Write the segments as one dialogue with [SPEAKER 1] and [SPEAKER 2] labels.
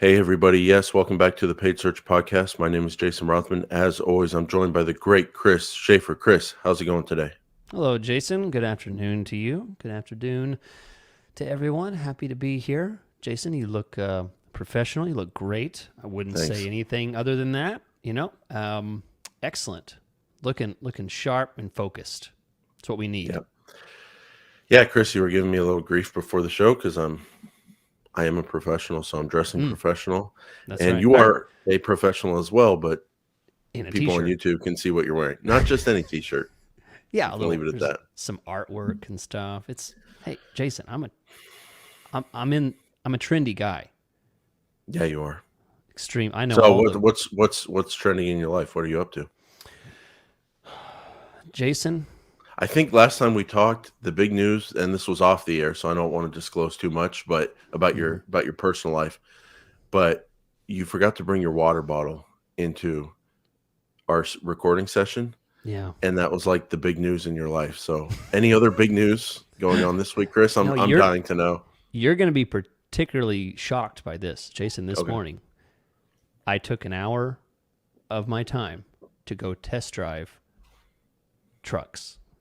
[SPEAKER 1] Hey, everybody. Yes, welcome back to the Paid Search Podcast. My name is Jason Rothman. As always, I'm joined by the great Chris Schaefer. Chris, how's it going today?
[SPEAKER 2] Hello, Jason. Good afternoon to you. Good afternoon to everyone. Happy to be here. Jason, you look professional. You look great. I wouldn't
[SPEAKER 1] Thanks.
[SPEAKER 2] say anything other than that. Excellent. Looking sharp and focused. That's what we need.
[SPEAKER 1] Yeah. Yeah, Chris, you were giving me a little grief before the show because I am a professional, so I'm dressing professional.
[SPEAKER 2] That's
[SPEAKER 1] And
[SPEAKER 2] right.
[SPEAKER 1] you are a professional as well, but
[SPEAKER 2] In a
[SPEAKER 1] people on
[SPEAKER 2] t-shirt.
[SPEAKER 1] YouTube can see what you're wearing. Not just any t-shirt.
[SPEAKER 2] Yeah,
[SPEAKER 1] You
[SPEAKER 2] a
[SPEAKER 1] can
[SPEAKER 2] little.
[SPEAKER 1] leave it at
[SPEAKER 2] There's
[SPEAKER 1] that.
[SPEAKER 2] some artwork and stuff. Hey, Jason. I'm a trendy guy.
[SPEAKER 1] Yeah, you are.
[SPEAKER 2] Extreme. I know
[SPEAKER 1] So
[SPEAKER 2] all the
[SPEAKER 1] what's trending in your life? What are you up to?
[SPEAKER 2] Jason.
[SPEAKER 1] I think last time we talked, the big news, and this was off the air, so I don't want to disclose too much, but about
[SPEAKER 2] Mhm.
[SPEAKER 1] your personal life. But you forgot to bring your water bottle into our recording session,
[SPEAKER 2] Yeah.
[SPEAKER 1] and that was like the big news in your life. So, any other big news going on this week, Chris?
[SPEAKER 2] No,
[SPEAKER 1] I'm dying to know.
[SPEAKER 2] you're going to be particularly shocked by this, Jason. This
[SPEAKER 1] Okay,
[SPEAKER 2] morning, I took an hour of my time to go test drive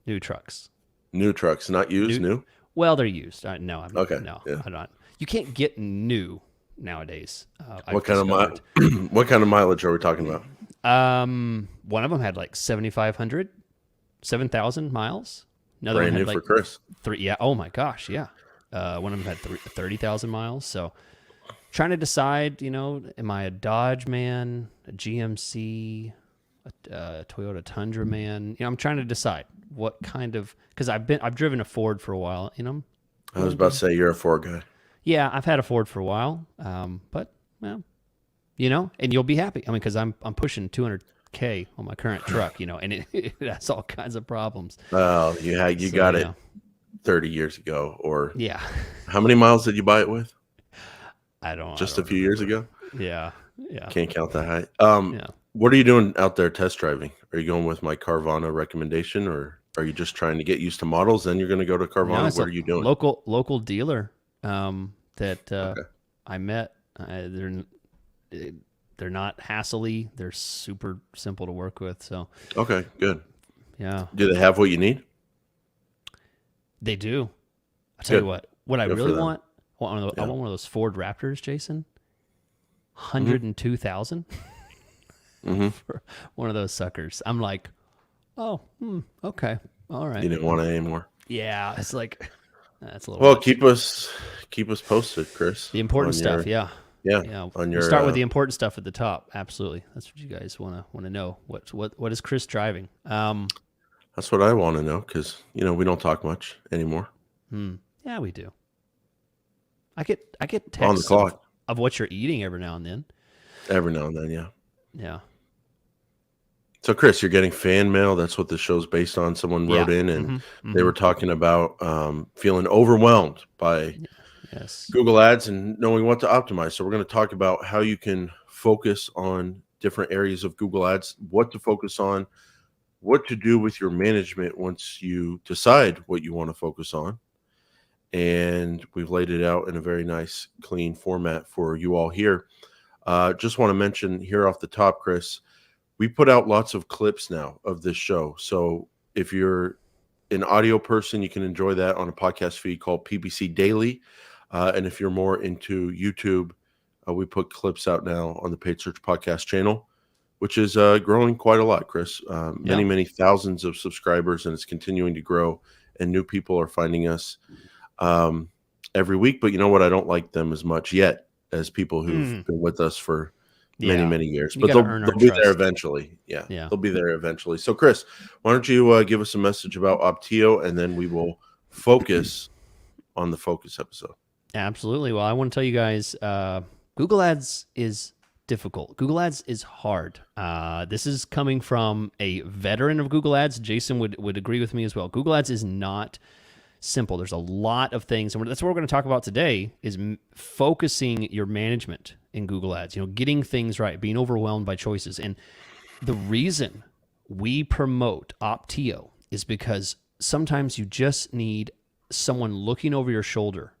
[SPEAKER 2] new trucks.
[SPEAKER 1] new trucks, not used,
[SPEAKER 2] New,
[SPEAKER 1] new.
[SPEAKER 2] well, they're used. No,
[SPEAKER 1] Okay, yeah.
[SPEAKER 2] I'm not. You can't get new nowadays. I've
[SPEAKER 1] What kind
[SPEAKER 2] discovered.
[SPEAKER 1] of what kind of mileage are we talking about?
[SPEAKER 2] One of them had like 7,500, 7,000 miles. Another one
[SPEAKER 1] Brand
[SPEAKER 2] had
[SPEAKER 1] new
[SPEAKER 2] like
[SPEAKER 1] for Chris.
[SPEAKER 2] three. Yeah. Oh my gosh. Yeah. One of them had 30,000 miles. So trying to decide, am I a Dodge man, a GMC, a Toyota Tundra man? I'm trying to decide what kind of, because I've driven a Ford for a while,
[SPEAKER 1] I was about to say you're a Ford guy.
[SPEAKER 2] yeah, I've had a Ford for a while, but well, and you'll be happy. I mean, because I'm pushing 200K on my current truck, and it has all kinds of problems.
[SPEAKER 1] Well, you
[SPEAKER 2] So
[SPEAKER 1] got it 30 years ago, or
[SPEAKER 2] yeah,
[SPEAKER 1] how many miles did you buy it with?
[SPEAKER 2] I
[SPEAKER 1] Just a
[SPEAKER 2] don't
[SPEAKER 1] few years
[SPEAKER 2] remember.
[SPEAKER 1] ago?
[SPEAKER 2] Yeah, yeah,
[SPEAKER 1] Can't count that high.
[SPEAKER 2] yeah.
[SPEAKER 1] What are you doing out there test driving? Are you going with my Carvana recommendation, or are you just trying to get used to models? Then you're going to go to
[SPEAKER 2] No,
[SPEAKER 1] Carvana.
[SPEAKER 2] it's
[SPEAKER 1] What
[SPEAKER 2] a
[SPEAKER 1] are you doing?
[SPEAKER 2] local dealer that
[SPEAKER 1] Okay.
[SPEAKER 2] I met. They're not hassly. They're super simple to work with. So
[SPEAKER 1] Okay, good.
[SPEAKER 2] yeah,
[SPEAKER 1] Do they have what you need?
[SPEAKER 2] they do. I tell you
[SPEAKER 1] Good.
[SPEAKER 2] what I
[SPEAKER 1] Good
[SPEAKER 2] really
[SPEAKER 1] for them.
[SPEAKER 2] want. I
[SPEAKER 1] Yeah.
[SPEAKER 2] want one of those Ford Raptors, Jason.
[SPEAKER 1] hmm
[SPEAKER 2] 102,000
[SPEAKER 1] hmm
[SPEAKER 2] for one of those suckers. I'm like, oh, okay, all right.
[SPEAKER 1] You didn't want it anymore.
[SPEAKER 2] Yeah, it's like that's a little
[SPEAKER 1] Well,
[SPEAKER 2] much.
[SPEAKER 1] keep us posted, Chris,
[SPEAKER 2] The important
[SPEAKER 1] on
[SPEAKER 2] stuff,
[SPEAKER 1] your
[SPEAKER 2] yeah.
[SPEAKER 1] yeah,
[SPEAKER 2] Yeah,
[SPEAKER 1] on
[SPEAKER 2] we'll
[SPEAKER 1] your
[SPEAKER 2] start with the important stuff at the top. Absolutely, that's what you guys want to know. What is Chris driving?
[SPEAKER 1] that's what I want to know because we don't talk much anymore
[SPEAKER 2] Yeah, we do. I get
[SPEAKER 1] on the
[SPEAKER 2] texts of
[SPEAKER 1] clock
[SPEAKER 2] what you're eating every now and then.
[SPEAKER 1] every now and then. Yeah.
[SPEAKER 2] Yeah,
[SPEAKER 1] So, Chris, you're getting fan mail. That's what the show's based on. Someone
[SPEAKER 2] yeah,
[SPEAKER 1] wrote in and they
[SPEAKER 2] mm-hmm.
[SPEAKER 1] were talking about feeling overwhelmed by
[SPEAKER 2] Yes.
[SPEAKER 1] Google Ads and knowing what to optimize. So, we're going to talk about how you can focus on different areas of Google Ads, what to focus on, what to do with your management once you decide what you want to focus on. And we've laid it out in a very nice, clean format for you all here. Just want to mention here off the top, Chris, we put out lots of clips now of this show. So if you're an audio person, you can enjoy that on a podcast feed called PPC Daily. And if you're more into YouTube, we put clips out now on the Paid Search Podcast channel, which is growing quite a lot, Chris.
[SPEAKER 2] Yeah.
[SPEAKER 1] Many thousands of subscribers, and it's continuing to grow. And new people are finding us every week. But you know what? I don't like them as much yet as people who've been with us for
[SPEAKER 2] Yeah.
[SPEAKER 1] many years,
[SPEAKER 2] You
[SPEAKER 1] but
[SPEAKER 2] got to
[SPEAKER 1] they'll
[SPEAKER 2] earn our
[SPEAKER 1] be there
[SPEAKER 2] trust.
[SPEAKER 1] eventually. Yeah,
[SPEAKER 2] Yeah.
[SPEAKER 1] they'll be there eventually. So, Chris, why don't you give us a message about Optio, and then we will focus on the focus episode.
[SPEAKER 2] Absolutely. Well, I want to tell you guys, Google Ads is difficult. Google Ads is hard. This is coming from a veteran of Google Ads. Jason would agree with me as well. Google Ads is not simple. There's a lot of things, and that's what we're going to talk about today, is focusing your management in Google Ads, getting things right, being overwhelmed by choices. And the reason we promote Optio is because sometimes you just need someone looking over your shoulder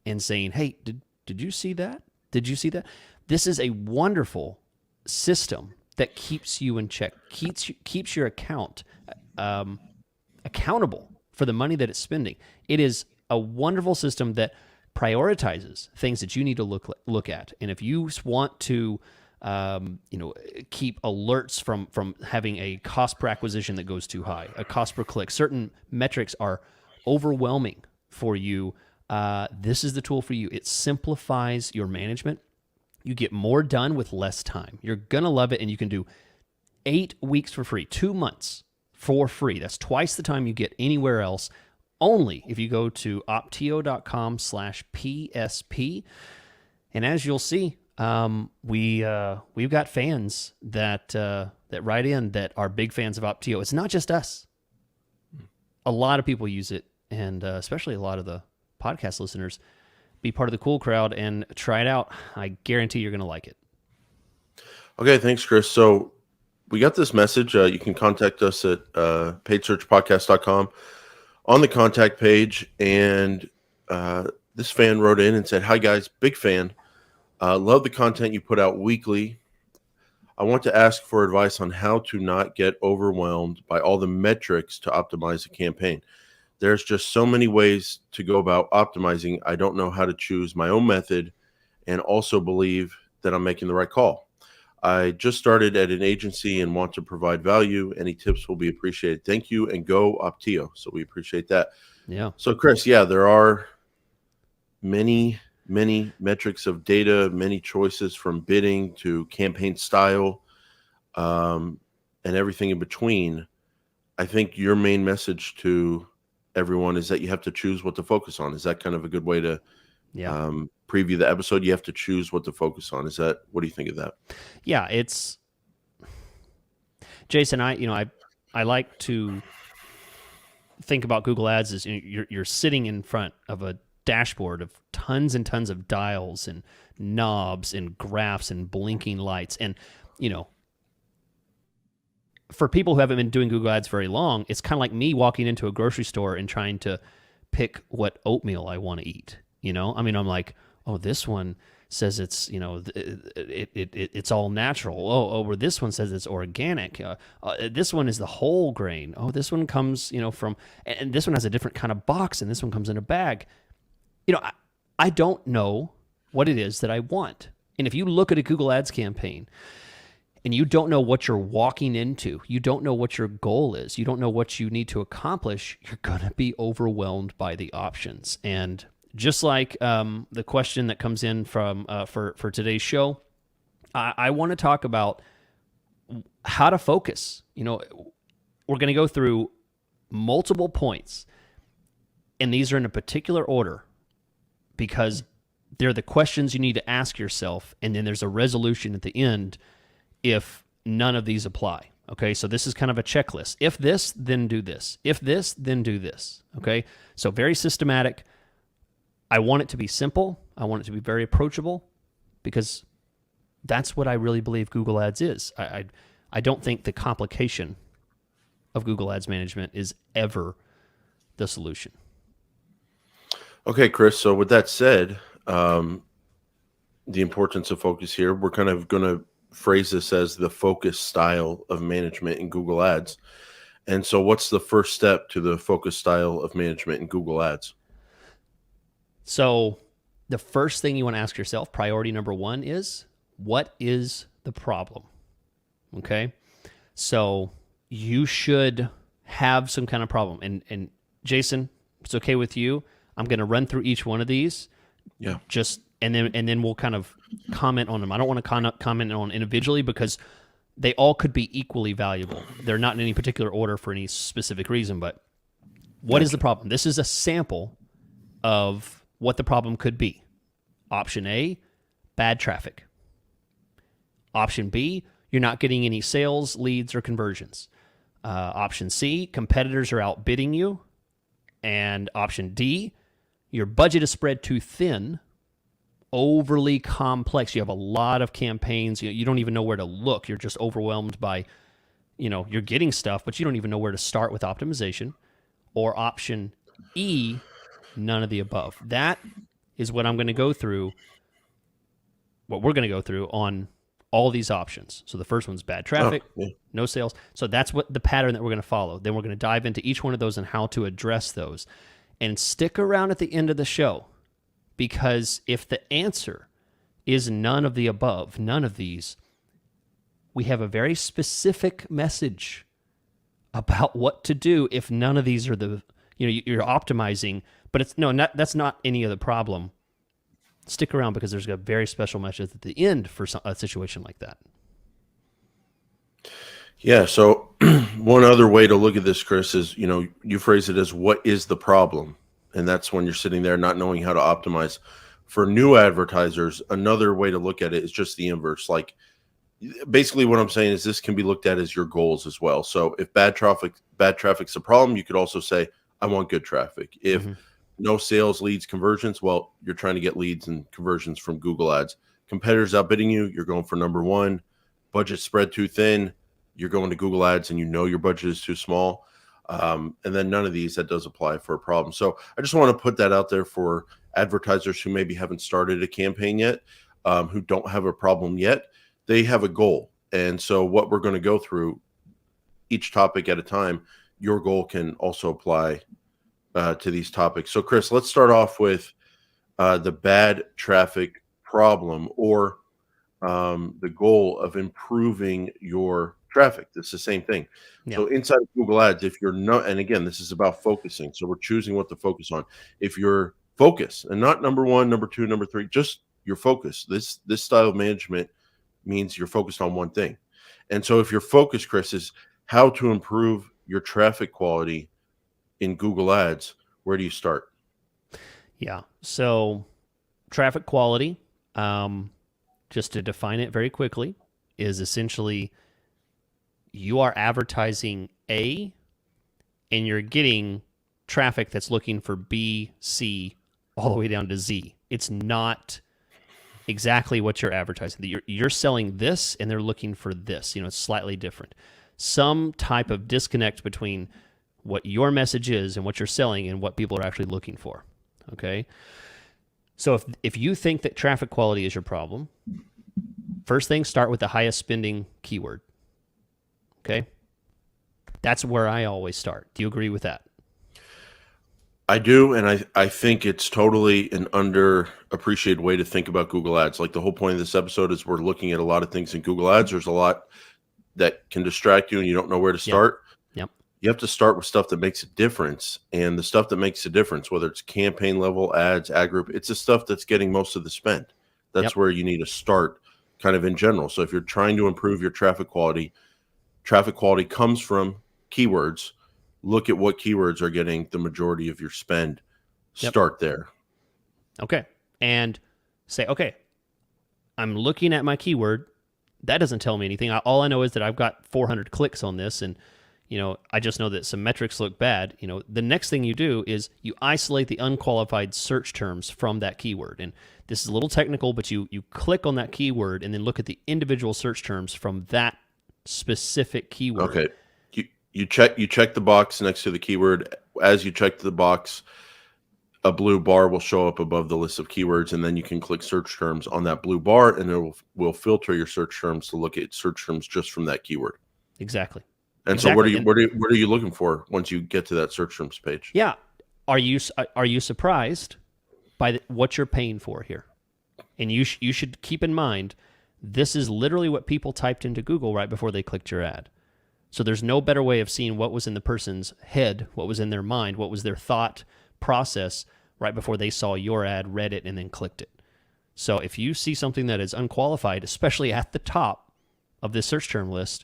[SPEAKER 2] and saying, hey, did you see that? Did you see that? This is a wonderful system that keeps you in check, keeps your account um, accountable for the money that it's spending. It is a wonderful system that prioritizes things that you need to look at. And if you want to, keep alerts from having a cost per acquisition that goes too high, a cost per click, certain metrics are overwhelming for you. This is the tool for you. It simplifies your management. You get more done with less time. You're gonna love it, and you can do 8 weeks for free, 2 months for free. That's twice the time you get anywhere else, only if you go to optio.com/PSP. And as you'll see, we've got fans that write in that are big fans of Optio. It's not just us. A lot of people use it, and especially a lot of the podcast listeners. Be part of the cool crowd and try it out. I guarantee you're going to like it.
[SPEAKER 1] Okay, thanks, Chris. So we got this message. You can contact us at paidsearchpodcast.com on the contact page. And this fan wrote in and said, "Hi, guys. Big fan. Love the content you put out weekly. I want to ask for advice on how to not get overwhelmed by all the metrics to optimize a campaign. There's just so many ways to go about optimizing. I don't know how to choose my own method and also believe that I'm making the right call. I just started at an agency and want to provide value. Any tips will be appreciated. Thank you, and go Optio." So we appreciate that.
[SPEAKER 2] Yeah.
[SPEAKER 1] So Chris, yeah, there are many metrics of data, many choices from bidding to campaign style, and everything in between. I think your main message to everyone is that you have to choose what to focus on. Is that kind of a good way to preview the episode? You have to choose what to focus on. What do you think of that?
[SPEAKER 2] Yeah, it's Jason. I like to think about Google Ads as you're sitting in front of a dashboard of tons and tons of dials and knobs and graphs and blinking lights. And, for people who haven't been doing Google Ads very long, it's kind of like me walking into a grocery store and trying to pick what oatmeal I want to eat. I'm like, oh, this one says it's, it's all natural. Or this one says it's organic. This one is the whole grain. Oh, this one comes, from, and this one has a different kind of box, and this one comes in a bag. I don't know what it is that I want. And if you look at a Google Ads campaign and you don't know what you're walking into, you don't know what your goal is, you don't know what you need to accomplish, you're going to be overwhelmed by the options. And just like the question that comes in from for today's show, I want to talk about how to focus. We're going to go through multiple points, and these are in a particular order because they're the questions you need to ask yourself, and then there's a resolution at the end if none of these apply. Okay, so this is kind of a checklist. If this, then do this. If this, then do this. Okay, so very systematic. I want it to be simple. I want it to be very approachable because that's what I really believe Google Ads is. I don't think the complication of Google Ads management is ever the solution.
[SPEAKER 1] Okay, Chris. So with that said, the importance of focus here, we're kind of going to phrase this as the focus style of management in Google Ads. And so what's the first step to the focus style of management in Google Ads?
[SPEAKER 2] So the first thing you want to ask yourself, priority number one, is what is the problem? Okay. So you should have some kind of problem. And Jason, if it's okay with you, I'm going to run through each one of these.
[SPEAKER 1] Yeah.
[SPEAKER 2] And then we'll kind of comment on them. I don't want to comment on individually because they all could be equally valuable. They're not in any particular order for any specific reason, but what is the problem? This is a sample of what the problem could be. Option A, bad traffic. Option B, you're not getting any sales, leads, or conversions. Option C, competitors are outbidding you. And option D, your budget is spread too thin, overly complex. You have a lot of campaigns. You don't even know where to look. You're just overwhelmed by, you're getting stuff, but you don't even know where to start with optimization. Or option E, none of the above. That is what I'm going to go through what we're going to go through on all these options. So the first one's bad traffic, no sales. So that's what the pattern that we're going to follow. Then we're going to dive into each one of those and how to address those. And stick around at the end of the show, because if the answer is none of the above, none of these, we have a very specific message about what to do if none of these are the, you're optimizing, but it's that's not any of the problem. Stick around, because there's a very special message at the end for a situation like that.
[SPEAKER 1] Yeah. So one other way to look at this, Chris, is, you phrase it as what is the problem? And that's when you're sitting there not knowing how to optimize. For new advertisers, another way to look at it is just the inverse. Like, basically what I'm saying is this can be looked at as your goals as well. So if bad traffic's a problem, you could also say, I want good traffic. If no sales, leads, conversions, well, you're trying to get leads and conversions from Google Ads. Competitors outbidding you, you're going for number one. Budget spread too thin, you're going to Google Ads and your budget is too small. And then none of these, that does apply for a problem. So I just want to put that out there for advertisers who maybe haven't started a campaign yet, who don't have a problem yet. They have a goal. And so what we're going to go through each topic at a time, your goal can also apply to these topics. So Chris, let's start off with the bad traffic problem, or the goal of improving your traffic. It's the same thing. Yeah. So inside of Google Ads, if you're not, and again, this is about focusing. So we're choosing what to focus on. If you're focused and not number one, number two, number three, just your focus. This style of management means you're focused on one thing. And so if your focus, Chris, is how to improve your traffic quality in Google Ads, where do you start?
[SPEAKER 2] Yeah. So traffic quality, just to define it very quickly, is essentially you are advertising A and you're getting traffic that's looking for B, C, all the way down to Z. It's not exactly what you're advertising. You're selling this and they're looking for this. It's slightly different. Some type of disconnect between what your message is and what you're selling and what people are actually looking for. Okay? So if you think that traffic quality is your problem, first thing, start with the highest spending keyword. Okay? That's where I always start. Do you agree with that?
[SPEAKER 1] I do, and I think it's totally an underappreciated way to think about Google Ads. Like, the whole point of this episode is we're looking at a lot of things in Google Ads. There's a lot that can distract you and you don't know where to start.
[SPEAKER 2] Yep.
[SPEAKER 1] You have to start with stuff that makes a difference. And the stuff that makes a difference, whether it's campaign level, ads, ad group, it's the stuff that's getting most of the spend. That's where you need to start kind of in general. So if you're trying to improve your traffic quality comes from keywords. Look at what keywords are getting the majority of your spend. Start there.
[SPEAKER 2] Okay. And say, okay, I'm looking at my keyword. That doesn't tell me anything. All I know is that I've got 400 clicks on this, and I just know that some metrics look bad. The next thing you do is you isolate the unqualified search terms from that keyword. And this is a little technical, but you click on that keyword and then look at the individual search terms from that specific keyword.
[SPEAKER 1] Okay. You check the box next to the keyword. As you check the box, a blue bar will show up above the list of keywords, and then you can click search terms on that blue bar, and it will filter your search terms to look at search terms just from that keyword.
[SPEAKER 2] Exactly.
[SPEAKER 1] And so what are you looking for once you get to that search terms page?
[SPEAKER 2] Yeah. Are you surprised by what you're paying for here? And you should keep in mind, this is literally what people typed into Google right before they clicked your ad. So there's no better way of seeing what was in the person's head, what was in their mind, what was their thought process right before they saw your ad, read it, and then clicked it. So if you see something that is unqualified, especially at the top of this search term list,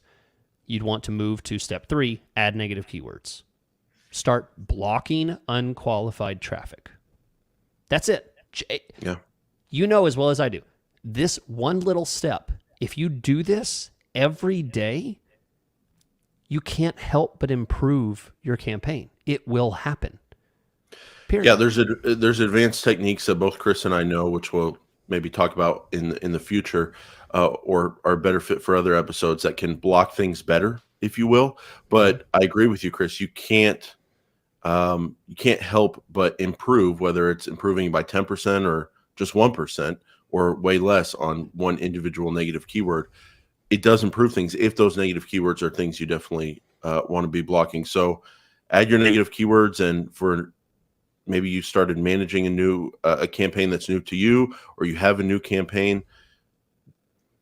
[SPEAKER 2] you'd want to move to step 3, add negative keywords. Start blocking unqualified traffic. That's it.
[SPEAKER 1] Yeah.
[SPEAKER 2] You know as well as I do, this one little step, if you do this every day, you can't help but improve your campaign. It will happen. Period.
[SPEAKER 1] Yeah, there's advanced techniques that both Chris and I know, which we'll maybe talk about in the future, or are better fit for other episodes, that can block things better, if you will. But I agree with you, Chris. You can't help but improve, whether it's improving by 10% or just 1% or way less on one individual negative keyword, it does improve things if those negative keywords are things you definitely want to be blocking. So add your negative keywords, and for maybe you started managing a campaign that's new to you, or you have a new campaign.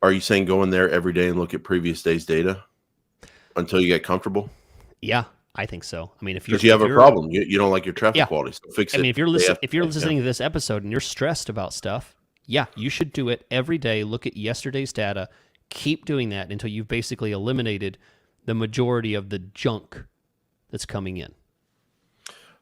[SPEAKER 1] Are you saying go in there every day and look at previous day's data until you get comfortable?
[SPEAKER 2] Yeah, I think so. I mean,
[SPEAKER 1] Because you have a problem. You don't like your traffic
[SPEAKER 2] yeah,
[SPEAKER 1] quality, so fix
[SPEAKER 2] I
[SPEAKER 1] it
[SPEAKER 2] mean,
[SPEAKER 1] day after
[SPEAKER 2] if you're
[SPEAKER 1] day.
[SPEAKER 2] listening to this episode and you're stressed about stuff, yeah, you should do it every day. Look at yesterday's data. Keep doing that until you've basically eliminated the majority of the junk that's coming in.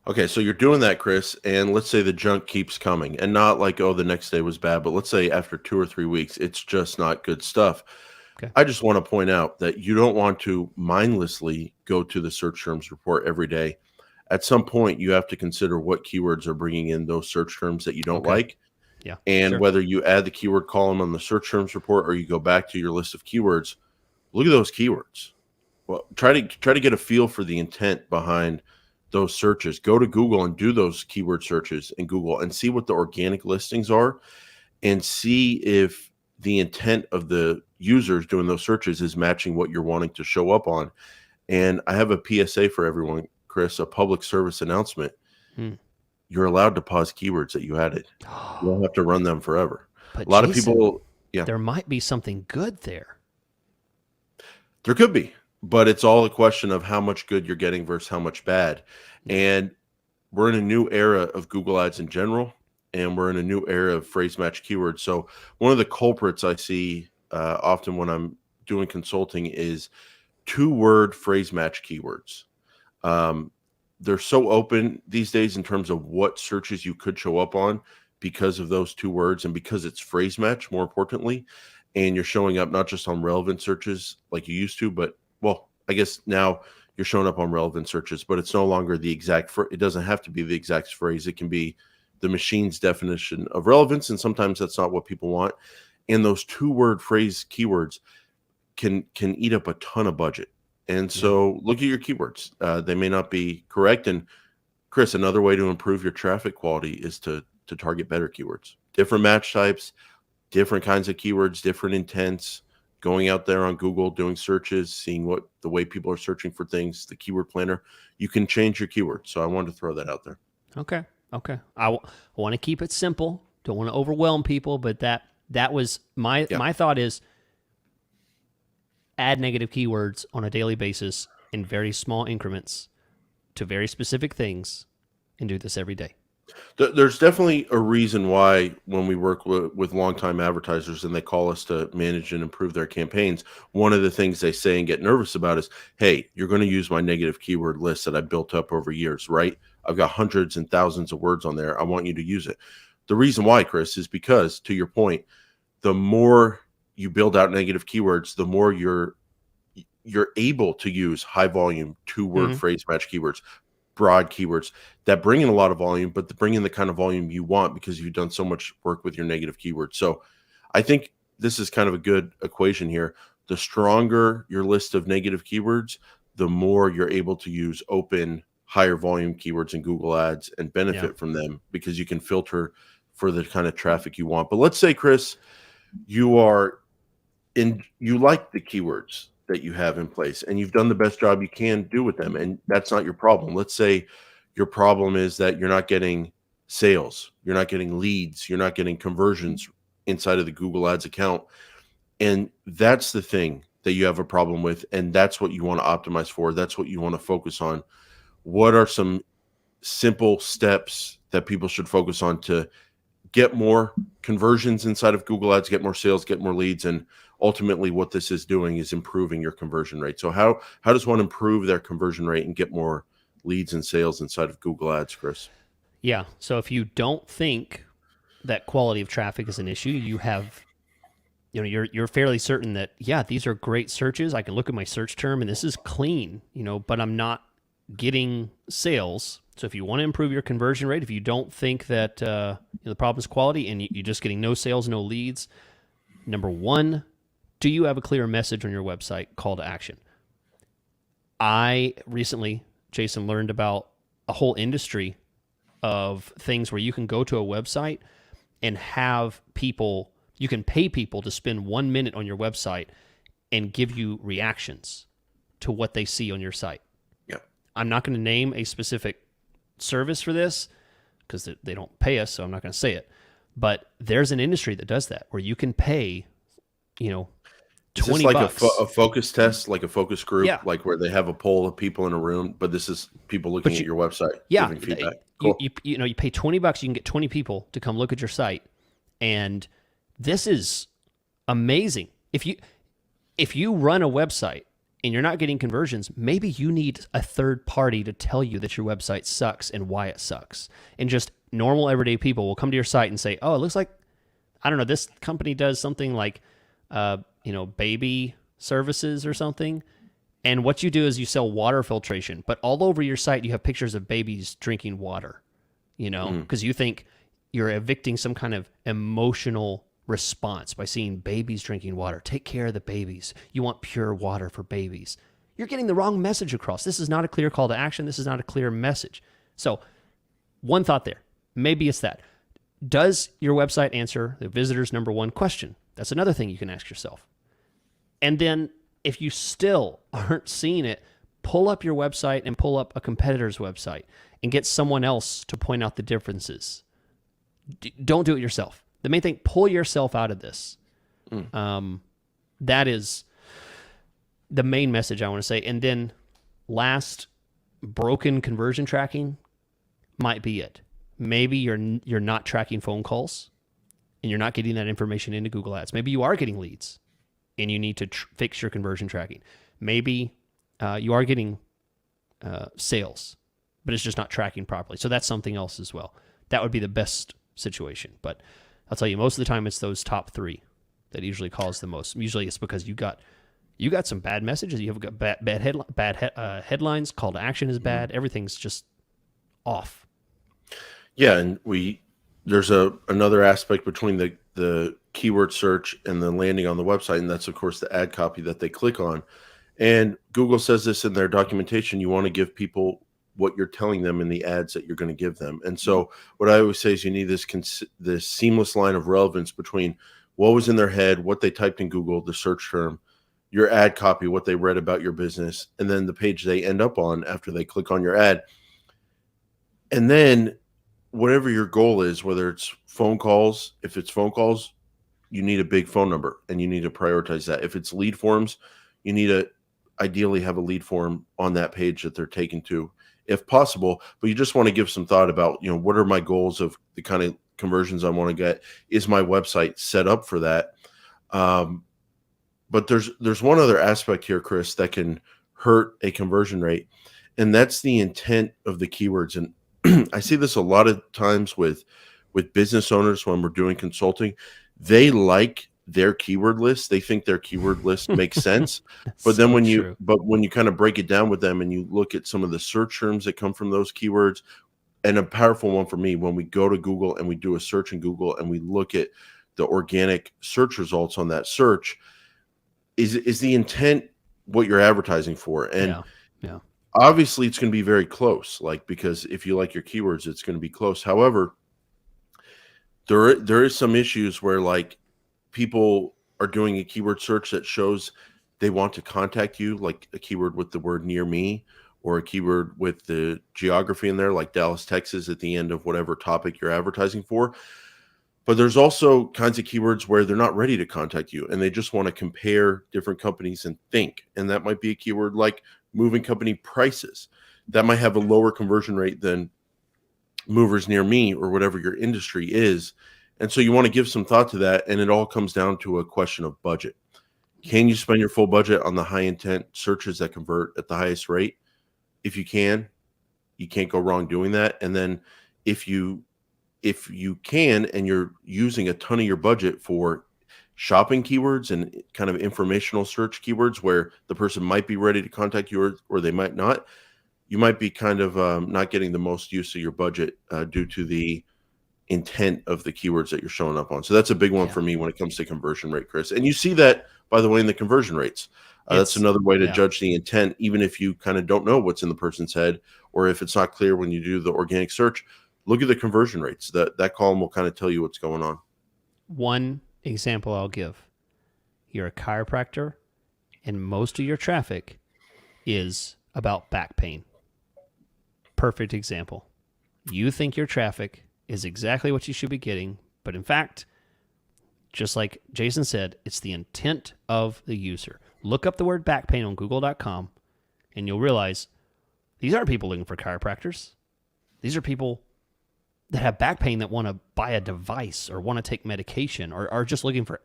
[SPEAKER 1] Okay, so you're doing that, Chris, and let's say the junk keeps coming, and not like, oh, the next day was bad, but let's say after 2 or 3 weeks, it's just not good stuff.
[SPEAKER 2] Okay.
[SPEAKER 1] I just want to point out that you don't want to mindlessly go to the search terms report every day. At some point, you have to consider what keywords are bringing in those search terms that you don't
[SPEAKER 2] Okay.
[SPEAKER 1] like,
[SPEAKER 2] Yeah.
[SPEAKER 1] and
[SPEAKER 2] Sure.
[SPEAKER 1] whether you add the keyword column on the search terms report or you go back to your list of keywords, look at those keywords. Well, try to get a feel for the intent behind those searches. Go to Google and do those keyword searches in Google and see what the organic listings are, and see if the intent of the users doing those searches is matching what you're wanting to show up on. And I have a PSA for everyone, Chris, a public service announcement.
[SPEAKER 2] Hmm.
[SPEAKER 1] You're allowed to pause keywords that you added. You don't have to run them forever.
[SPEAKER 2] But
[SPEAKER 1] A lot of
[SPEAKER 2] Jason,
[SPEAKER 1] people, yeah,
[SPEAKER 2] there might be something good there.
[SPEAKER 1] there could be, but it's all a question of how much good you're getting versus how much bad.
[SPEAKER 2] Yeah.
[SPEAKER 1] And we're in a new era of Google Ads in general, and we're in a new era of phrase match keywords. So one of the culprits I see often when I'm doing consulting is 2-word phrase match keywords. They're so open these days in terms of what searches you could show up on because of those 2 words, and because it's phrase match, more importantly, and you're showing up not just on relevant searches like you used to, but, well, I guess now you're showing up on relevant searches, but it's no longer the exact it doesn't have to be the exact phrase. It can be the machine's definition of relevance, and sometimes that's not what people want. And those 2-word phrase keywords can eat up a ton of budget. And so look at your keywords. They may not be correct. And Chris, another way to improve your traffic quality is to target better keywords, different match types, different kinds of keywords, different intents, going out there on Google, doing searches, seeing what the way people are searching for things, the keyword planner. You can change your keywords. So I wanted to throw that out there.
[SPEAKER 2] Okay. Okay. I want to keep it simple. Don't want to overwhelm people, but that was my thought is add negative keywords on a daily basis in very small increments to very specific things, and do this every day.
[SPEAKER 1] There's definitely a reason why when we work with longtime advertisers and they call us to manage and improve their campaigns, one of the things they say and get nervous about is, hey, you're going to use my negative keyword list that I built up over years, right? I've got hundreds and thousands of words on there. I want you to use it. The reason why, Chris, is because, to your point, the more you build out negative keywords, the more you're able to use high volume 2-word phrase match keywords, broad keywords that bring in a lot of volume, but bring in the kind of volume you want because you've done so much work with your negative keywords. So I think this is kind of a good equation here. The stronger your list of negative keywords, the more you're able to use open, higher volume keywords in Google Ads and benefit from them, because you can filter for the kind of traffic you want. But let's say, Chris, you like the keywords that you have in place and you've done the best job you can do with them, and that's not your problem. Let's say your problem is that you're not getting sales, you're not getting leads, you're not getting conversions inside of the Google Ads account, and that's the thing that you have a problem with, and that's what you want to optimize for. That's what you want to focus on. What are some simple steps that people should focus on to get more conversions inside of Google Ads, get more sales, get more leads? And ultimately what this is doing is improving your conversion rate. So how does one improve their conversion rate and get more leads and sales inside of Google Ads, Chris?
[SPEAKER 2] Yeah. So if you don't think that quality of traffic is an issue, you're fairly certain that, yeah, these are great searches. I can look at my search term and this is clean, but I'm not getting sales. So if you want to improve your conversion rate, if you don't think that the problem is quality and you're just getting no sales, no leads, number one, do you have a clear message on your website, call to action? I recently, Jason, learned about a whole industry of things where you can go to a website and have people, you can pay people to spend 1 minute on your website and give you reactions to what they see on your site.
[SPEAKER 1] Yeah.
[SPEAKER 2] I'm not going to name a specific service for this because they don't pay us, so I'm not going to say it. But there's an industry that does that where you can pay, you know,
[SPEAKER 1] Is this
[SPEAKER 2] 20
[SPEAKER 1] like
[SPEAKER 2] bucks.
[SPEAKER 1] a focus test, like a focus group,
[SPEAKER 2] Yeah.
[SPEAKER 1] like where they have a poll of people in a room, but this is people looking at your website,
[SPEAKER 2] Yeah,
[SPEAKER 1] giving feedback?
[SPEAKER 2] you,
[SPEAKER 1] Cool.
[SPEAKER 2] you pay 20 bucks, you can get 20 people to come look at your site, and this is amazing. If you run a website and you're not getting conversions, maybe you need a third party to tell you that your website sucks and why it sucks. And just normal everyday people will come to your site and say, "Oh, it looks like, I don't know, this company does something like baby services or something." And what you do is you sell water filtration, but all over your site you have pictures of babies drinking water, because you think you're evicting some kind of emotional response by seeing babies drinking water. Take care of the babies. You want pure water for babies. You're getting the wrong message across. This is not a clear call to action. This is not a clear message. So, one thought there. Maybe it's that. Does your website answer the visitor's number one question? That's another thing you can ask yourself. And then if you still aren't seeing it, pull up your website and pull up a competitor's website and get someone else to point out the differences. Don't do it yourself. The main thing, pull yourself out of this. That is the main message I want to say. And then last, broken conversion tracking might be it. Maybe you're not tracking phone calls and you're not getting that information into Google Ads. Maybe you are getting leads and you need to fix your conversion tracking. Maybe you are getting sales, but it's just not tracking properly. So that's something else as well. That would be the best situation. But I'll tell you, most of the time it's those top three that usually cause the most. Usually it's because you got some bad messages. You have got bad headlines. Call to action is bad. Everything's just off.
[SPEAKER 1] Yeah, and there's another aspect between the keyword search and the landing on the website, and that's of course the ad copy that they click on. And Google says this in their documentation: you want to give people what you're telling them in the ads that you're going to give them. And so what I always say is you need this seamless line of relevance between what was in their head, what they typed in Google, the search term, your ad copy, what they read about your business, and then the page they end up on after they click on your ad. And then whatever your goal is, whether it's phone calls, if it's phone calls, you need a big phone number and you need to prioritize that. If it's lead forms, you need to ideally have a lead form on that page that they're taken to, if possible. But you just want to give some thought about, what are my goals of the kind of conversions I want to get? Is my website set up for that? But there's one other aspect here, Chris, that can hurt a conversion rate, and that's the intent of the keywords. And I see this a lot of times with business owners when we're doing consulting. They like their keyword list. They think their keyword list makes sense. But then when you kind of break it down with them and you look at some of the search terms that come from those keywords, and a powerful one for me, when we go to Google and we do a search in Google and we look at the organic search results on that search, is the intent what you're advertising for? And
[SPEAKER 2] yeah.
[SPEAKER 1] Obviously it's going to be very close, because if you like your keywords, it's going to be close. However, there is some issues where people are doing a keyword search that shows they want to contact you, like a keyword with the word near me, or a keyword with the geography in there, like Dallas, Texas, at the end of whatever topic you're advertising for. But there's also kinds of keywords where they're not ready to contact you and they just want to compare different companies and think. And that might be a keyword like moving company prices. That might have a lower conversion rate than movers near me or whatever your industry is. And so you want to give some thought to that. And it all comes down to a question of budget. Can you spend your full budget on the high intent searches that convert at the highest rate? If you can, you can't go wrong doing that. And then if you can, and you're using a ton of your budget for shopping keywords and kind of informational search keywords where the person might be ready to contact you or they might not, you might be kind of not getting the most use of your budget due to the intent of the keywords that you're showing up on. So that's a big one for me when it comes to conversion rate, Chris. And you see that, by the way, in the conversion rates. That's another way to judge the intent, even if you kind of don't know what's in the person's head, or if it's not clear when you do the organic search. look at the conversion rates. That column will kind of tell you what's going on.
[SPEAKER 2] One example I'll give: you're a chiropractor, and most of your traffic is about back pain. Perfect example. You think your traffic is exactly what you should be getting, but in fact, just like Jason said, it's the intent of the user. Look up the word back pain on google.com and you'll realize these aren't people looking for chiropractors. These are people that have back pain that want to buy a device or want to take medication or are just looking for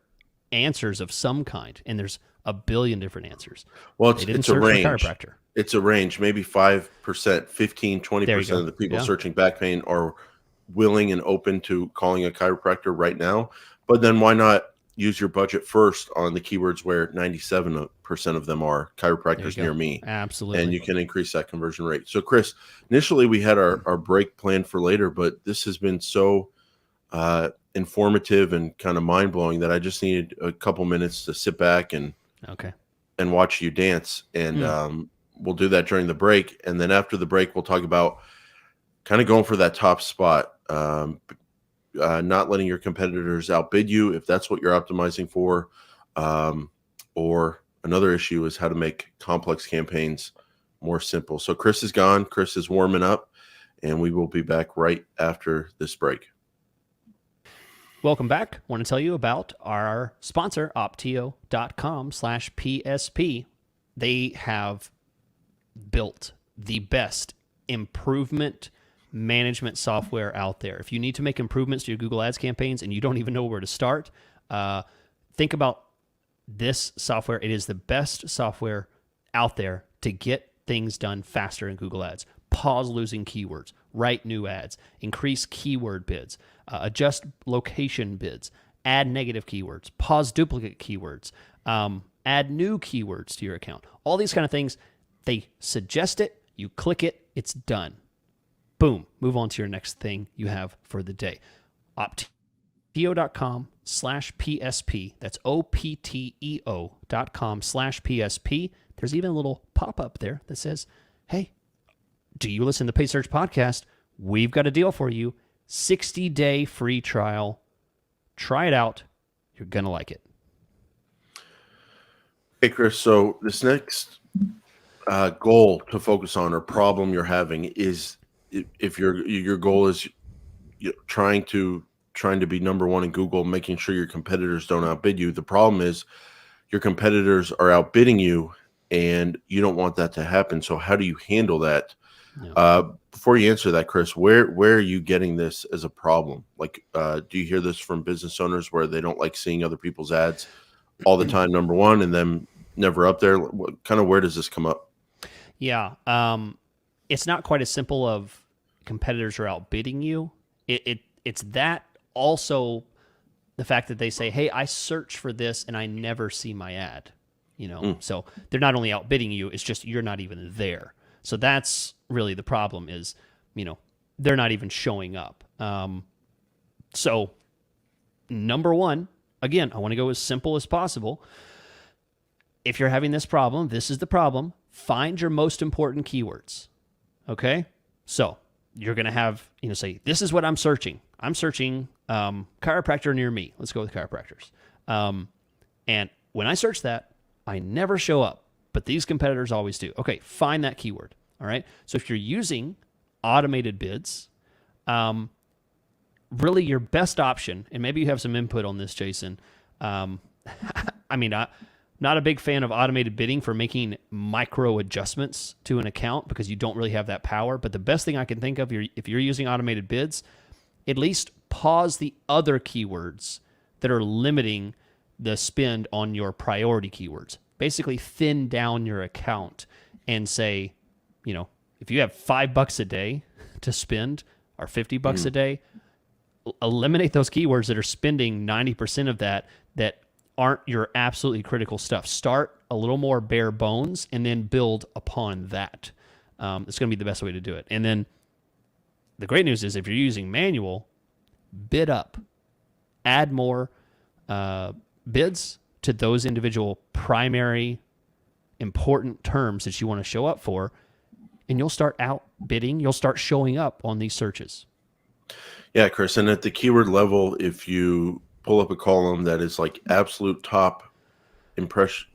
[SPEAKER 2] answers of some kind. And there's a billion different answers.
[SPEAKER 1] Well,
[SPEAKER 2] They didn't
[SPEAKER 1] it's a
[SPEAKER 2] search for
[SPEAKER 1] range.
[SPEAKER 2] chiropractor.
[SPEAKER 1] It's a range. Maybe 5%, 15, 20% of the people searching back pain are willing and open to calling a chiropractor right now. But then why not use your budget first on the keywords where 97% of them are chiropractors near me?
[SPEAKER 2] Absolutely.
[SPEAKER 1] And you can increase that conversion rate. So, Chris, initially we had our break planned for later, but this has been so informative and kind of mind-blowing that I just needed a couple minutes to sit back and watch you dance. And we'll do that during the break. And then after the break, we'll talk about kind of going for that top spot. Not letting your competitors outbid you if that's what you're optimizing for. Or another issue is how to make complex campaigns more simple. So Chris is gone. Chris is warming up, and we will be back right after this break.
[SPEAKER 2] Welcome back. I want to tell you about our sponsor, optio.com/PSP. They have built the best improvement management software out there. If you need to make improvements to your Google Ads campaigns and you don't even know where to start, think about this software. It is the best software out there to get things done faster in Google Ads. Pause losing keywords, write new ads, increase keyword bids, adjust location bids, add negative keywords, pause duplicate keywords, add new keywords to your account. All these kind of things, they suggest it, you click it, it's done. Boom, move on to your next thing you have for the day. Optio.com/PSP. That's OPTEO.com/PSP. There's even a little pop-up there that says, hey, do you listen to the Paid Search Podcast? We've got a deal for you. 60-day free trial. Try it out. You're going to like it.
[SPEAKER 1] Hey, Chris, so this next goal to focus on or problem you're having is if your goal is trying to be number one in Google, making sure your competitors don't outbid you. The problem is your competitors are outbidding you, and you don't want that to happen. So how do you handle that? Yeah. Before you answer that, Chris, where are you getting this as a problem? Like, do you hear this from business owners where they don't like seeing other people's ads all the time, number one, and then never up there? Where does this come up?
[SPEAKER 2] Yeah. It's not quite as simple of competitors are outbidding you. It's that also the fact that they say, hey, I search for this and I never see my ad, so they're not only outbidding you, it's just you're not even there. So that's really the problem is, they're not even showing up. So number one, again, I want to go as simple as possible. If you're having this problem, this is the problem. Find your most important keywords. Okay. So you're going to have, say, this is what I'm searching. I'm searching chiropractor near me. Let's go with chiropractors. And when I search that, I never show up, but these competitors always do. Okay, find that keyword. All right. So if you're using automated bids, really your best option, and maybe you have some input on this, Jason. Not a big fan of automated bidding for making micro adjustments to an account because you don't really have that power. But the best thing I can think of, if you're using automated bids, at least pause the other keywords that are limiting the spend on your priority keywords. Basically thin down your account and say, if you have $5 a day to spend or $50 a day, eliminate those keywords that are spending 90% of that aren't your absolutely critical stuff. Start a little more bare bones and then build upon that. It's going to be the best way to do it. And then the great news is if you're using manual, bid up. Add more bids to those individual primary important terms that you want to show up for, and you'll start outbidding. You'll start showing up on these searches.
[SPEAKER 1] Yeah, Chris. And at the keyword level, if you pull up a column that is like absolute top impression,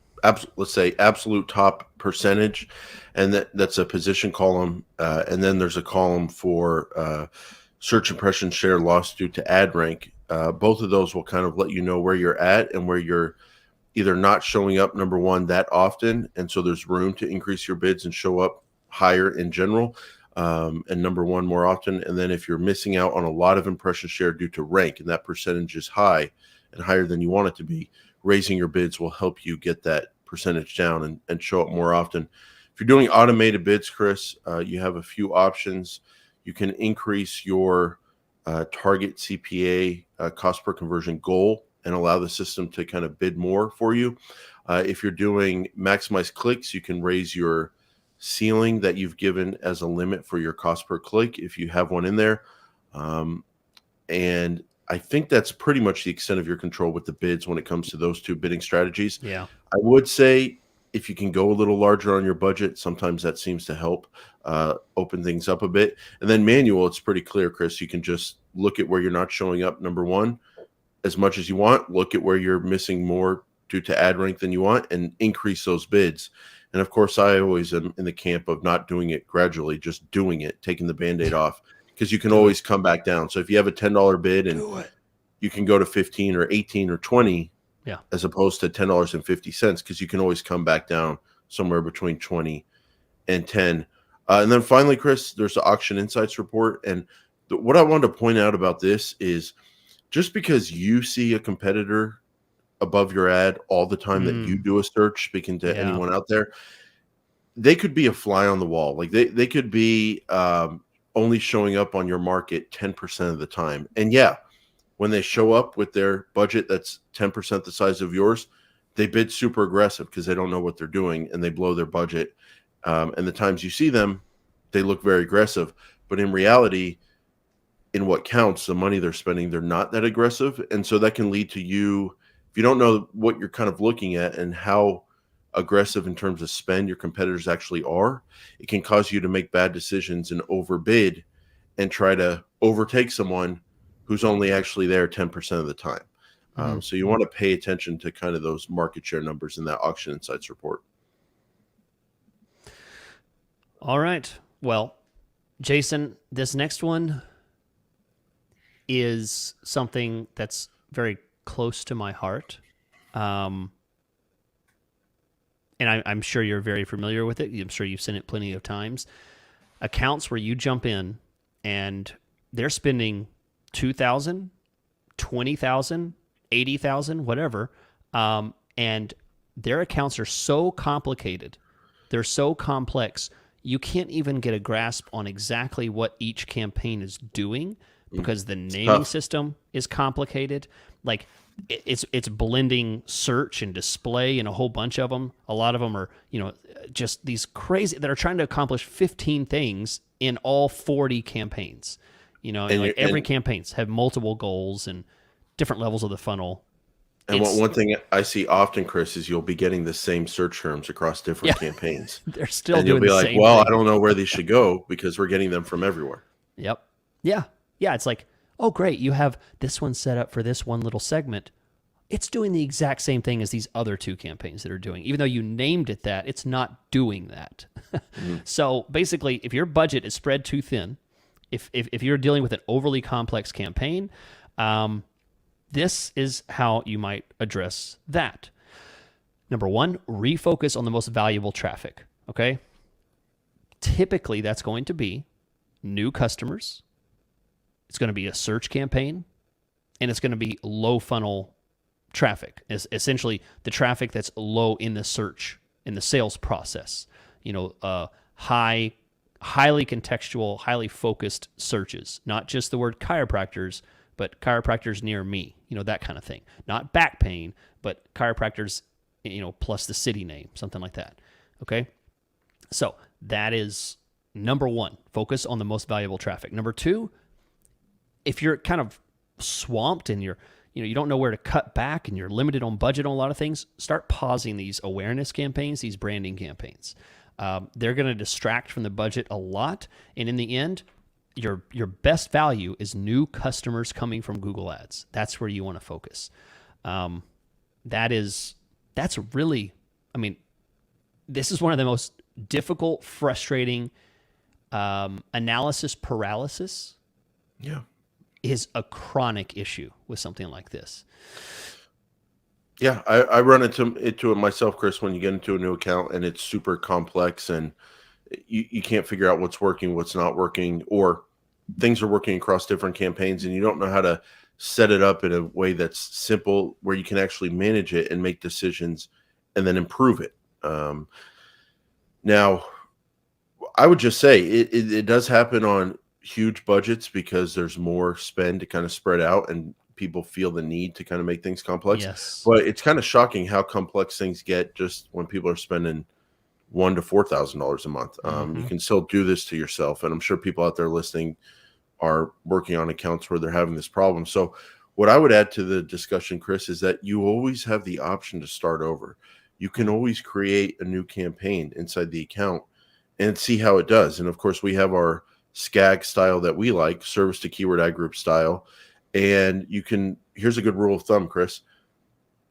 [SPEAKER 1] let's say absolute top percentage, and that's a position column, and then there's a column for search impression share loss due to ad rank. Both of those will kind of let you know where you're at and where you're either not showing up, number one, that often, and so there's room to increase your bids and show up higher in general, and number one, more often. And then if you're missing out on a lot of impression share due to rank and that percentage is high and higher than you want it to be, raising your bids will help you get that percentage down and show up more often. If you're doing automated bids, Chris, you have a few options. You can increase your target CPA, cost per conversion goal, and allow the system to kind of bid more for you. If you're doing maximize clicks, you can raise your ceiling that you've given as a limit for your cost per click if you have one in there. And I think that's pretty much the extent of your control with the bids when it comes to those two bidding strategies.
[SPEAKER 2] Yeah.
[SPEAKER 1] I would say if you can go a little larger on your budget, sometimes that seems to help open things up a bit. And then manual, it's pretty clear, Chris. You can just look at where you're not showing up, number one, as much as you want. Look at where you're missing more due to ad rank than you want and increase those bids. And of course, I always am in the camp of not doing it gradually, just doing it, taking the Band-Aid off, because you can always come back down. So if you have a $10 bid and you can go to 15 or 18 or 20, as opposed to $10.50, because you can always come back down somewhere between 20 and 10. And then finally, Chris, there's the Auction Insights report. And what I wanted to point out about this is just because you see a competitor above your ad all the time that you do a search, speaking to anyone out there, they could be a fly on the wall. Like they could be only showing up on your market 10% of the time. And when they show up with their budget that's 10% the size of yours, they bid super aggressive because they don't know what they're doing and they blow their budget. And the times you see them, they look very aggressive. But in reality, in what counts, the money they're spending, they're not that aggressive. And so that can lead to you, if you don't know what you're kind of looking at and how aggressive in terms of spend your competitors actually are, it can cause you to make bad decisions and overbid and try to overtake someone who's only actually there 10% of the time. So you want to pay attention to kind of those market share numbers in that Auction Insights report.
[SPEAKER 2] All right. Well, Jason, this next one is something that's very close to my heart. And I'm sure you're very familiar with it. I'm sure you've seen it plenty of times. Accounts where you jump in and they're spending $2,000, $20,000, $80,000, whatever, and their accounts are so complicated, they're so complex, you can't even get a grasp on exactly what each campaign is doing because the naming system is complicated. Like it's blending search and display and a whole bunch of them. A lot of them are, just these crazy that are trying to accomplish 15 things in all 40 campaigns. And every campaigns have multiple goals and different levels of the funnel.
[SPEAKER 1] And one thing I see often, Chris, is you'll be getting the same search terms across different campaigns.
[SPEAKER 2] They're still
[SPEAKER 1] and
[SPEAKER 2] doing
[SPEAKER 1] you'll be
[SPEAKER 2] the
[SPEAKER 1] like,
[SPEAKER 2] same
[SPEAKER 1] well,
[SPEAKER 2] thing.
[SPEAKER 1] I don't know where these should go because we're getting them from everywhere.
[SPEAKER 2] Yep. Yeah. Yeah. It's like, oh, great. You have this one set up for this one little segment. It's doing the exact same thing as these other two campaigns that are doing. Even though you named it that, it's not doing that. So basically, if your budget is spread too thin, if you're dealing with an overly complex campaign, this is how you might address that. Number one, refocus on the most valuable traffic, okay? Typically, that's going to be new customers. It's going to be a search campaign, and it's going to be low funnel traffic. It's essentially the traffic that's low in the search, in the sales process. Highly contextual, highly focused searches, not just the word chiropractors, but chiropractors near me, that kind of thing. Not back pain, but chiropractors, plus the city name, something like that. Okay. So that is number one, focus on the most valuable traffic. Number two, if you're kind of swamped and you don't know where to cut back and you're limited on budget on a lot of things, start pausing these awareness campaigns, these branding campaigns. They're going to distract from the budget a lot. And in the end, your best value is new customers coming from Google Ads. That's where you want to focus. Um, that's really, I mean, this is one of the most difficult, frustrating analysis paralysis
[SPEAKER 1] Yeah.
[SPEAKER 2] is a chronic issue with something like this.
[SPEAKER 1] Yeah, I run into it myself, Chris, when you get into a new account and it's super complex and you can't figure out what's working, what's not working, or things are working across different campaigns and you don't know how to set it up in a way that's simple where you can actually manage it and make decisions and then improve it. Now, I would just say it does happen on huge budgets because there's more spend to kind of spread out and people feel the need to kind of make things complex.
[SPEAKER 2] Yes.
[SPEAKER 1] But it's kind of shocking how complex things get just when people are spending $1,000 to $4,000 a month. You can still do this to yourself, and I'm sure people out there listening are working on accounts where they're having this problem. So, what I would add to the discussion, Chris, is that you always have the option to start over. You can always create a new campaign inside the account and see how it does. And of course, we have our SCAG style that we like, service to keyword ad group style. And you can, here's a good rule of thumb, Chris: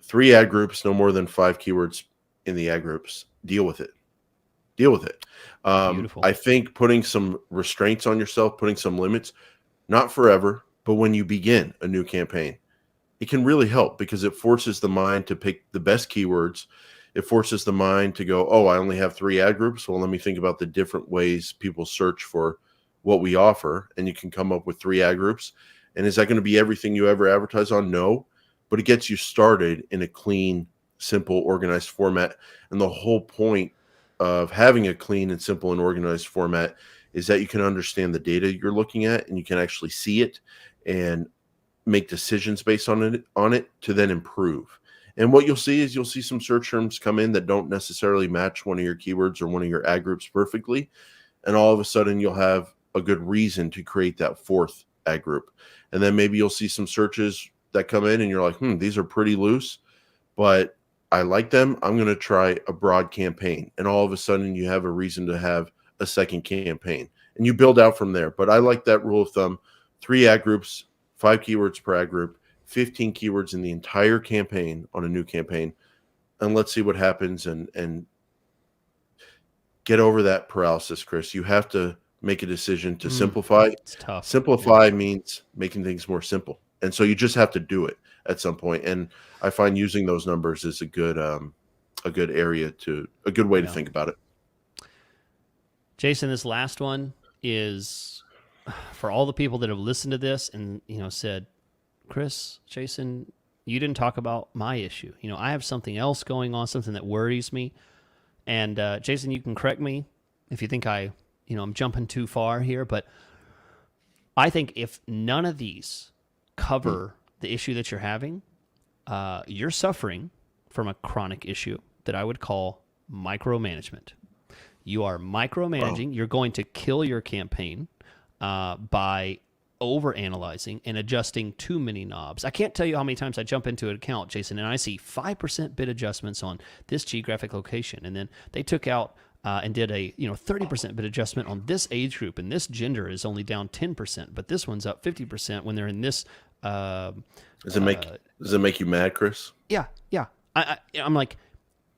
[SPEAKER 1] 3 ad groups, no more than 5 keywords in the ad groups. Deal with it. Deal with it.
[SPEAKER 2] Beautiful.
[SPEAKER 1] I think putting some restraints on yourself, putting some limits, not forever, but when you begin a new campaign, it can really help because it forces the mind to pick the best keywords. It forces the mind to go, oh, I only have 3 ad groups. Well, let me think about the different ways people search for what we offer. And you can come up with 3 ad groups. And is that going to be everything you ever advertise on? No, but it gets you started in a clean, simple, organized format. And the whole point of having a clean and simple and organized format is that you can understand the data you're looking at and you can actually see it and make decisions based on it to then improve. And what you'll see is you'll see some search terms come in that don't necessarily match one of your keywords or one of your ad groups perfectly. And all of a sudden you'll have a good reason to create that 4th ad group. And then maybe you'll see some searches that come in and you're like, these are pretty loose, but I like them. I'm going to try a broad campaign. And all of a sudden you have a reason to have a second campaign and you build out from there. But I like that rule of thumb: 3 ad groups, 5 keywords per ad group, 15 keywords in the entire campaign on a new campaign. And let's see what happens and get over that paralysis, Chris. You have to make a decision to simplify.
[SPEAKER 2] It's tough.
[SPEAKER 1] Simplify means making things more simple. And so you just have to do it at some point. And I find using those numbers is a good area a good way to think about it.
[SPEAKER 2] Jason, this last one is for all the people that have listened to this and, said, Chris, Jason, you didn't talk about my issue. I have something else going on, something that worries me. And Jason, you can correct me if you think I'm jumping too far here, but I think if none of these cover the issue that you're having, you're suffering from a chronic issue that I would call micromanagement. You are micromanaging. Wow. You're going to kill your campaign by overanalyzing and adjusting too many knobs. I can't tell you how many times I jump into an account, Jason, and I see 5% bid adjustments on this geographic location, and then they took out and did a 30% bid adjustment on this age group, and this gender is only down 10%, but this one's up 50% when they're in this. Does
[SPEAKER 1] it make you mad, Chris?
[SPEAKER 2] Yeah. I'm like,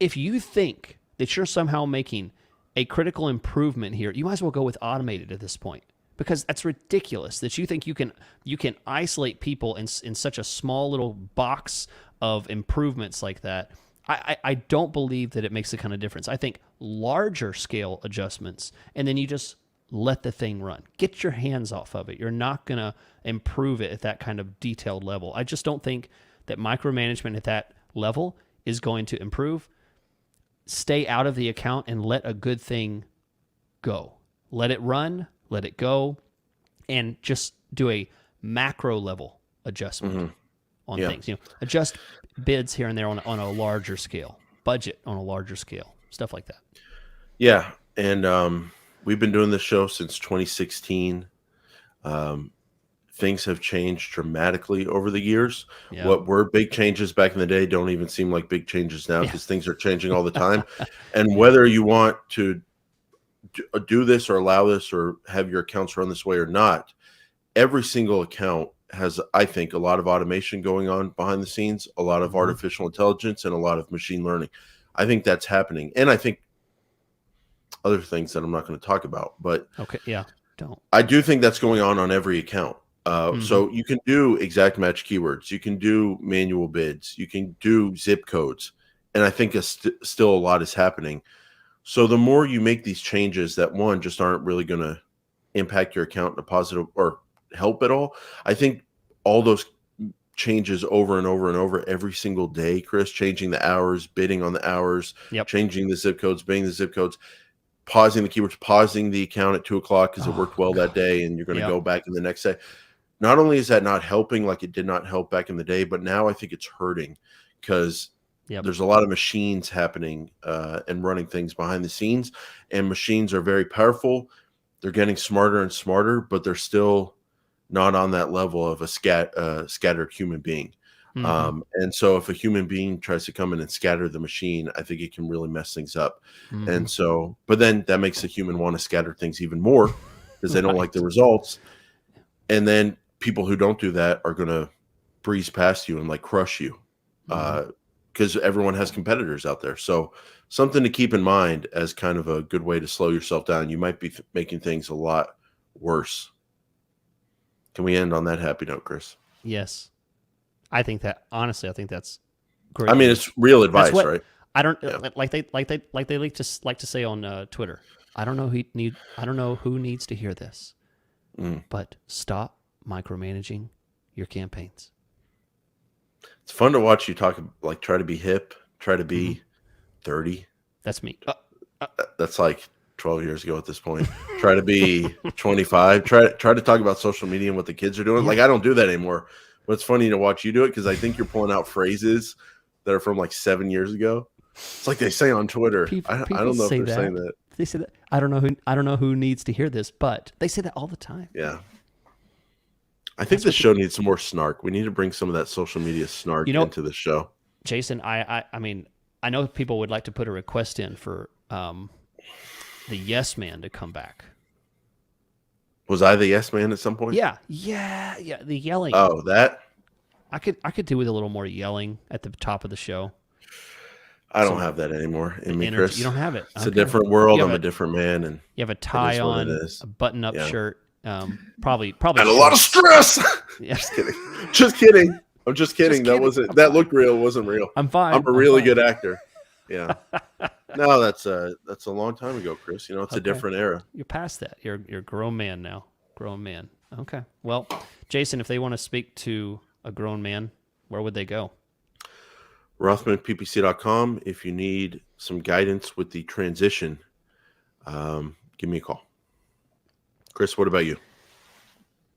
[SPEAKER 2] if you think that you're somehow making a critical improvement here, you might as well go with automated at this point, because that's ridiculous that you think you can isolate people in such a small little box of improvements like that. I don't believe that it makes a kind of difference. I think larger scale adjustments, and then you just let the thing run. Get your hands off of it. You're not going to improve it at that kind of detailed level. I just don't think that micromanagement at that level is going to improve. Stay out of the account and let a good thing go. Let it run, let it go, and just do a macro level adjustment on things. Adjust bids here and there on a larger scale, budget on a larger scale, stuff like that.
[SPEAKER 1] Yeah, and we've been doing this show since 2016. Things have changed dramatically over the years. Yeah. What were big changes back in the day don't even seem like big changes now because things are changing all the time. And whether you want to do this or allow this or have your accounts run this way or not, every single account has, I think, a lot of automation going on behind the scenes, a lot of artificial intelligence, and a lot of machine learning. I think that's happening. And I think other things that I'm not going to talk about, but
[SPEAKER 2] Okay. Yeah. Don't.
[SPEAKER 1] I do think that's going on every account. So you can do exact match keywords, you can do manual bids, you can do zip codes, and I think still a lot is happening. So the more you make these changes that one just aren't really going to impact your account in a positive or help at all, I think all those changes over and over and over every single day, Chris, changing the hours, bidding on the hours,
[SPEAKER 2] Yep.
[SPEAKER 1] changing the zip codes, bidding the zip codes, pausing the keywords, pausing the account at 2:00 because it worked well that day, and you're going to go back in the next day. Not only is that not helping, like it did not help back in the day, but now I think it's hurting because there's a lot of machines happening and running things behind the scenes, and machines are very powerful. They're getting smarter and smarter, but they're still not on that level of a scattered human being. And so if a human being tries to come in and scatter the machine, I think it can really mess things up. And so, but then that makes the human want to scatter things even more because they don't like the results. And then people who don't do that are going to breeze past you and like crush you because everyone has competitors out there. So something to keep in mind as kind of a good way to slow yourself down. You might be making things a lot worse. Can we end on that happy note, Chris?
[SPEAKER 2] Yes. I think that's great.
[SPEAKER 1] I mean, it's real advice, right?
[SPEAKER 2] I don't like they like to say on Twitter. I don't know who needs to hear this, but stop micromanaging your campaigns.
[SPEAKER 1] It's fun to watch you talk, like try to be hip, try to be 30.
[SPEAKER 2] That's me.
[SPEAKER 1] That's like 12 years ago at this point. Try to be 25. Try to talk about social media and what the kids are doing. Like I don't do that anymore. But it's funny to watch you do it because I think you're pulling out phrases that are from like 7 years ago. It's like they say on Twitter. I don't know if they're saying that.
[SPEAKER 2] They say that. I don't know who needs to hear this, but they say that all the time.
[SPEAKER 1] Yeah. I think the show needs some more snark. We need to bring some of that social media snark into the show.
[SPEAKER 2] Jason, I mean, I know people would like to put a request in for the Yes Man to come back.
[SPEAKER 1] Was I the Yes Man at some point?
[SPEAKER 2] Yeah. The yelling.
[SPEAKER 1] Oh, that?
[SPEAKER 2] I could do with a little more yelling at the top of the show.
[SPEAKER 1] I don't have that anymore in me, Chris.
[SPEAKER 2] You don't have it.
[SPEAKER 1] It's a different world. I'm a different man, and
[SPEAKER 2] you have a tie on, a button-up shirt. Probably.
[SPEAKER 1] And a lot of stress. Yeah. Just kidding. I'm just kidding. That looked real. It wasn't real.
[SPEAKER 2] I'm fine.
[SPEAKER 1] I'm a really good actor. Yeah. No, that's a long time ago, Chris. You know, it's a different era.
[SPEAKER 2] You're past that. You're a grown man now. Grown man. Okay. Well, Jason, if they want to speak to a grown man, where would they go?
[SPEAKER 1] RothmanPPC.com. If you need some guidance with the transition, give me a call. Chris, what about you?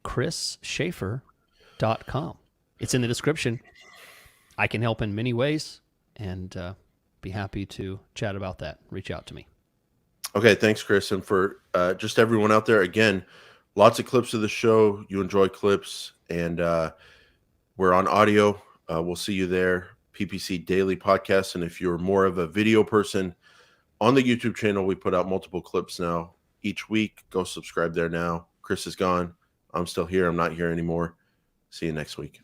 [SPEAKER 2] ChrisSchaefer.com. It's in the description. I can help in many ways, and be happy to chat about that. Reach out to me.
[SPEAKER 1] Okay, thanks, Chris. And for just everyone out there, again, lots of clips of the show. You enjoy clips, and we're on audio. We'll see you there. PPC Daily Podcast. And if you're more of a video person, on the YouTube channel, we put out multiple clips now each week. Go subscribe there now. Chris is gone. I'm still here. I'm not here anymore. See you next week.